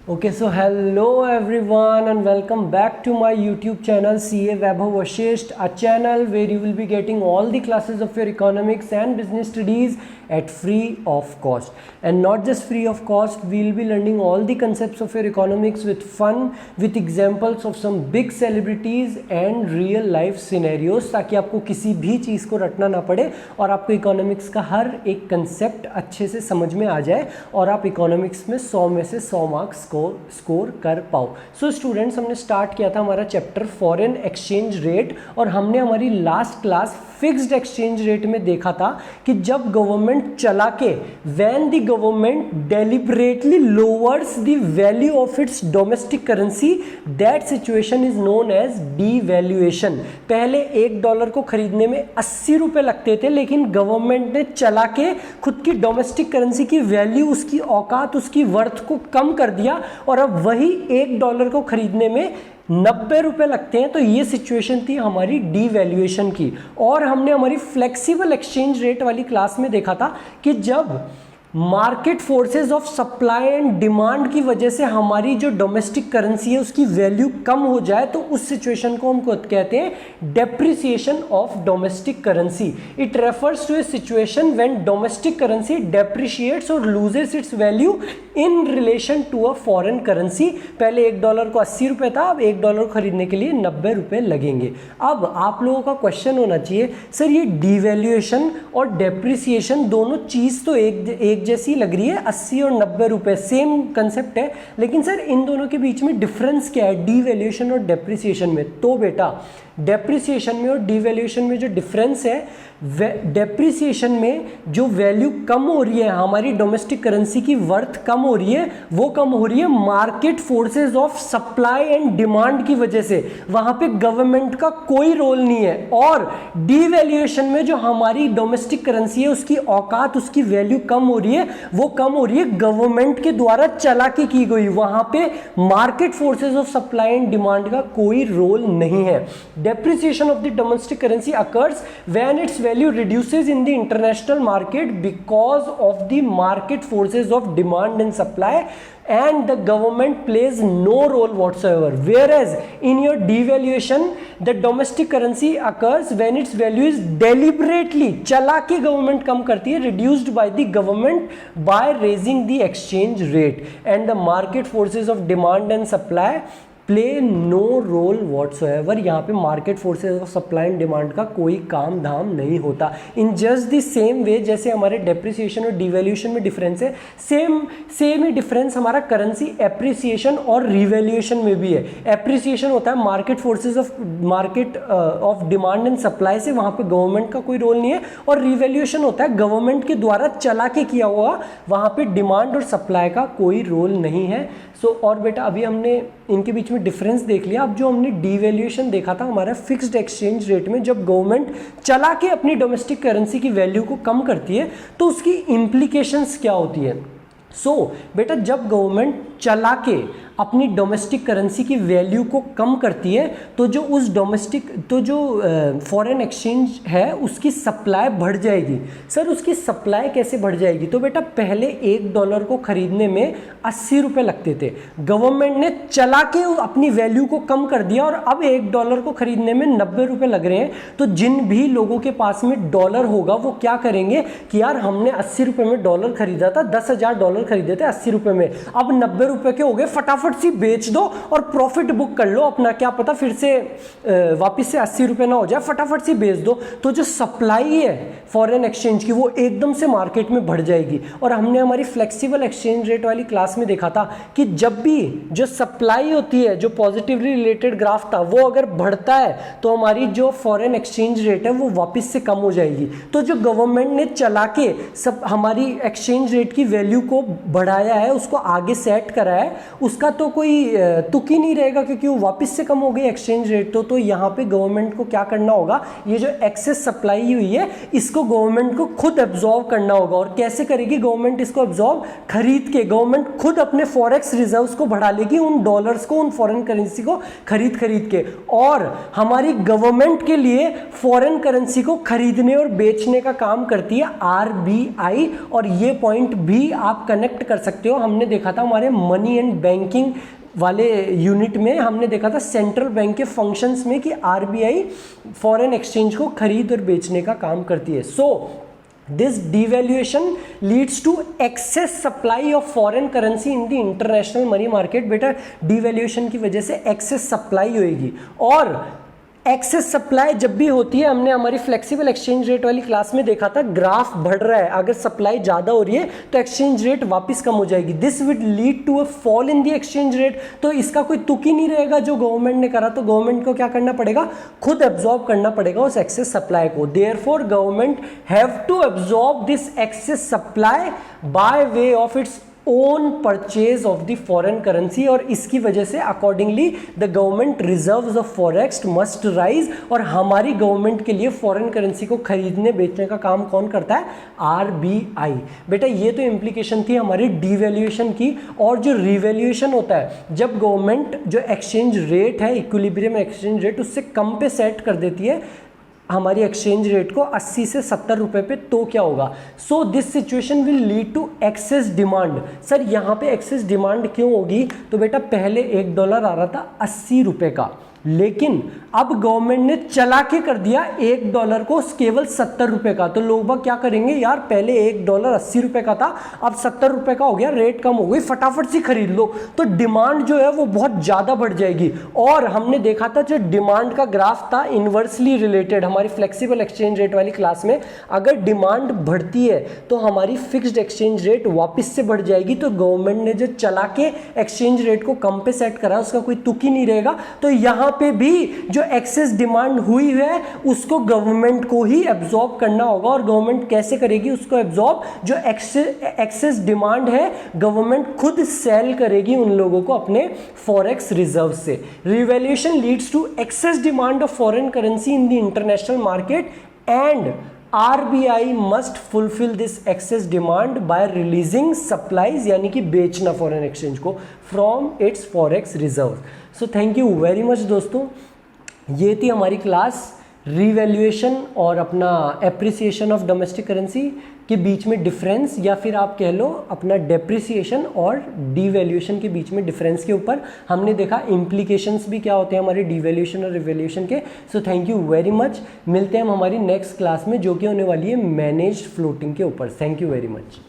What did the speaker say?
Okay, so hello everyone and welcome back to my YouTube channel CA Vaibhav Vashisht, a channel where you will be getting all the classes of your economics and business studies at free of cost. And not just free of cost, we will be learning all the concepts of your economics with fun, with examples of some big celebrities and real life scenarios, ताकि आपको किसी भी चीज़ को रटना ना पड़े और आपको इकोनॉमिक्स का हर एक कंसेप्ट अच्छे से समझ में आ जाए और आप इकोनॉमिक्स में 100 में से 100 मार्क्स स्कोर कर पाओ। सो स्टूडेंट्स, हमने स्टार्ट किया था हमारा चैप्टर फॉरेन एक्सचेंज रेट और हमने हमारी last class fixed exchange rate में देखा था कि जब गवर्नमेंट चला के when the government deliberately lowers the value of its domestic currency, that situation is known as devaluation. पहले $1 को खरीदने में 80 रुपए लगते थे, लेकिन गवर्नमेंट ने चला के खुद की डोमेस्टिक करेंसी की वैल्यू, उसकी औकात, उसकी वर्थ को कम कर दिया और अब वही $1 को खरीदने में 90 रुपए लगते हैं। तो ये सिचुएशन थी हमारी डीवैल्यूएशन की। और हमने हमारी फ्लेक्सिबल एक्सचेंज रेट वाली क्लास में देखा था कि जब market forces of supply and demand की वजह से हमारी जो डोमेस्टिक करेंसी है उसकी वैल्यू कम हो जाए तो उस सिचुएशन को हम कहते हैं depreciation of domestic currency. It refers to a situation when domestic currency depreciates और loses its value in relation to a foreign currency. पहले $1 को 80 रुपए था, अब $1 खरीदने के लिए 90 रुपए लगेंगे। अब आप लोगों का क्वेश्चन होना चाहिए, सर ये डिवैल्यूएशन और डेप्रिसिएशन दोनों चीज तो एक जैसी लग रही है, 80 और 90 रुपए सेम कंसेप्ट है, लेकिन सर इन दोनों के बीच में डिफरेंस क्या है डिवैल्यूएशन और डेप्रिसिएशन में? तो बेटा डेप्रिसिएशन में और डिवैल्यूएशन में जो डिफरेंस है, डेप्रिसिएशन में जो वैल्यू कम हो रही है, हमारी डोमेस्टिक करेंसी की वर्थ कम हो रही है, वो कम हो रही है market forces of supply and demand की वजह से। वहां पे गवर्नमेंट का कोई रोल नहीं है। और डिवैल्यूएशन में जो हमारी डोमेस्टिक करेंसी है उसकी औकात, उसकी वैल्यू कम हो रही है, वो कम हो रही है गवर्नमेंट के द्वारा चालाकी की गई। वहां पे market forces of supply and demand का कोई रोल नहीं है। Depreciation of the domestic currency occurs when its value reduces in the international market because of the market forces of demand and supply, and the government plays no role whatsoever. Whereas in your devaluation, the domestic currency occurs when its value is deliberately, चला के government कम करती है, reduced by the government by raising the exchange rate, and the market forces of demand and supply play no role whatsoever. यहाँ पे market forces of supply and demand का कोई काम धाम नहीं होता। In just the same way जैसे हमारे डेप्रिसिएशन और डिवैल्यूएशन में डिफरेंस है, सेम ही डिफरेंस हमारा करेंसी एप्रिसिएशन और रिवैल्यूएशन में भी है। एप्रिसिएशन होता है market forces of demand and supply से, वहाँ पे गवर्नमेंट का कोई रोल नहीं है। और रिवैल्यूएशन होता है गवर्नमेंट के द्वारा चला के किया हुआ, वहाँ पे डिमांड और सप्लाई का कोई रोल नहीं है। और बेटा अभी हमने इनके बीच में डिफरेंस देख लिया। अब जो हमने डिवैल्यूएशन देखा था हमारा फिक्स्ड एक्सचेंज रेट में, जब गवर्नमेंट चला के अपनी डोमेस्टिक करेंसी की वैल्यू को कम करती है तो उसकी इम्प्लीकेशंस क्या होती है? बेटा जब गवर्नमेंट चला के अपनी डोमेस्टिक करेंसी की वैल्यू को कम करती है तो जो फॉरेन एक्सचेंज है उसकी सप्लाई बढ़ जाएगी। सर उसकी सप्लाई कैसे बढ़ जाएगी? तो बेटा पहले $1 को खरीदने में 80 रुपए लगते थे, गवर्नमेंट ने चला के अपनी वैल्यू को कम कर दिया और अब $1 को खरीदने में 90 रुपए लग रहे हैं। तो जिन भी लोगों के पास में डॉलर होगा वो क्या करेंगे कि यार हमने 80 रुपए में डॉलर खरीदा था, $10,000 खरीदे थे 80 रुपए में, अब 90 रुपए के हो गए, फटाफट सी बेच दो और प्रॉफिट बुक कर लो अपना, क्या पता फिर से वापस से 80 रुपए ना हो जाए, फटाफट सी बेच दो। तो जो सप्लाई है फॉरेन एक्सचेंज की वो एकदम से मार्केट में बढ़ जाएगी। और हमने हमारी फ्लेक्सिबल एक्सचेंज रेट वाली क्लास में देखा था कि जब भी जो सप्लाई होती है, जो पॉजिटिवली रिलेटेड ग्राफ था, वो अगर बढ़ता है तो हमारी जो फॉरेन एक्सचेंज रेट है वो वापस से कम हो जाएगी। तो जो गवर्नमेंट ने चला के सब हमारी एक्सचेंज रेट की वैल्यू को बढ़ाया है, उसको आगे सेट करा है, उसका तो कोई तुक ही नहीं रहेगा, क्योंकि वो वापस से कम हो गई एक्सचेंज रेट। तो यहाँ पे गवर्नमेंट को क्या करना होगा, ये जो एक्सेस सप्लाई हुई है इसको गवर्नमेंट को खुद एब्जॉर्व करना होगा। और कैसे करेगी गवर्नमेंट इसको एब्जॉर्व? खरीद के। गवर्नमेंट खुद अपने फॉरेक्स रिजर्व्स को बढ़ा लेगी, उन डॉलर्स को, उन फॉरेन करेंसी को खरीद के। और हमारी गवर्नमेंट के लिए फॉरेन करेंसी को खरीदने और बेचने का काम करती है आरबीआई। और ये पॉइंट भी आप कनेक्ट कर सकते हो, हमने देखा था हमारे मनी एंड बैंकिंग वाले यूनिट में, हमने देखा था सेंट्रल बैंक के फंक्शंस में कि आरबीआई फॉरेन एक्सचेंज को खरीद और बेचने का काम करती है। So this devaluation leads to excess supply of foreign currency in the international money market। बेटा devaluation की वजह से excess supply होएगी, और एक्सेस सप्लाई जब भी होती है, हमने हमारी फ्लेक्सिबल एक्सचेंज रेट वाली क्लास में देखा था, ग्राफ बढ़ रहा है, अगर सप्लाई ज़्यादा हो रही है तो एक्सचेंज रेट वापस कम हो जाएगी। This will lead to a fall in the exchange rate. तो इसका कोई तुक ही नहीं रहेगा जो गवर्नमेंट ने करा, तो गवर्नमेंट को क्या करना पड़ेगा, खुद एब्जॉर्ब करना पड़ेगा उस एक्सेस सप्लाई को। Therefore government have to absorb this excess supply by way of its own purchase of the foreign currency. और इसकी वजह से accordingly the government reserves of forex must rise. और हमारी गवर्नमेंट के लिए फॉरेन करेंसी को खरीदने बेचने का काम कौन करता है, आरबीआई। बेटा ये तो इम्प्लीकेशन थी हमारी डिवैल्यूएशन की। और जो रिवैल्यूएशन होता है, जब गवर्नमेंट जो एक्सचेंज रेट है, इक्विलिब्रियम एक्सचेंज रेट, उससे कम पे सेट कर देती है हमारी एक्सचेंज रेट को 80 से 70 रुपए पे, तो क्या होगा, so this situation will lead to excess demand. Sir यहाँ पे एक्सेस डिमांड क्यों होगी, तो बेटा पहले $1 आ रहा था 80 रुपए का, लेकिन अब गवर्नमेंट ने चला के कर दिया $1 को केवल 70 रुपए का। तो लोग बाग क्या करेंगे, यार पहले $1 80 रुपए का था, अब 70 रुपए का हो गया, रेट कम हो गई, फटाफट से खरीद लो। तो डिमांड जो है वो बहुत ज़्यादा बढ़ जाएगी। और हमने देखा था जो डिमांड का ग्राफ था इन्वर्सली रिलेटेड हमारी फ्लेक्सिबल एक्सचेंज रेट वाली क्लास में, अगर डिमांड बढ़ती है तो हमारी फिक्स्ड एक्सचेंज रेट वापस से बढ़ जाएगी। तो गवर्नमेंट ने जो चला के एक्सचेंज रेट को कम पे सेट करा, उसका कोई तुक ही नहीं रहेगा। तो यहाँ पे भी जो एक्सेस डिमांड हुई है उसको गवर्नमेंट को ही एब्जॉर्ब करना होगा। और गवर्नमेंट कैसे करेगी उसको एब्जॉर्ब, जो एक्सेस डिमांड है गवर्नमेंट खुद सेल करेगी उन लोगों को अपने फॉरेक्स रिजर्व से। Revaluation leads to excess demand of foreign currency in the international market and RBI must fulfill this excess demand by releasing supplies, यानी कि बेचना फॉरेन एक्सचेंज को from its forex reserve। So thank you very much दोस्तों, ये थी हमारी class revaluation और अपना एप्रिसिएशन ऑफ डोमेस्टिक करेंसी के बीच में डिफरेंस, या फिर आप कह लो अपना डेप्रिसिएशन और डिवैल्यूएशन के बीच में डिफरेंस के ऊपर हमने देखा इम्प्लीकेशंस भी क्या होते हैं हमारे डिवैल्यूएशन और रिवैल्यूएशन के। So thank you very much, मिलते हैं हम हमारी नेक्स्ट क्लास में जो कि होने वाली है मैनेज्ड फ्लोटिंग के ऊपर। Thank you very much.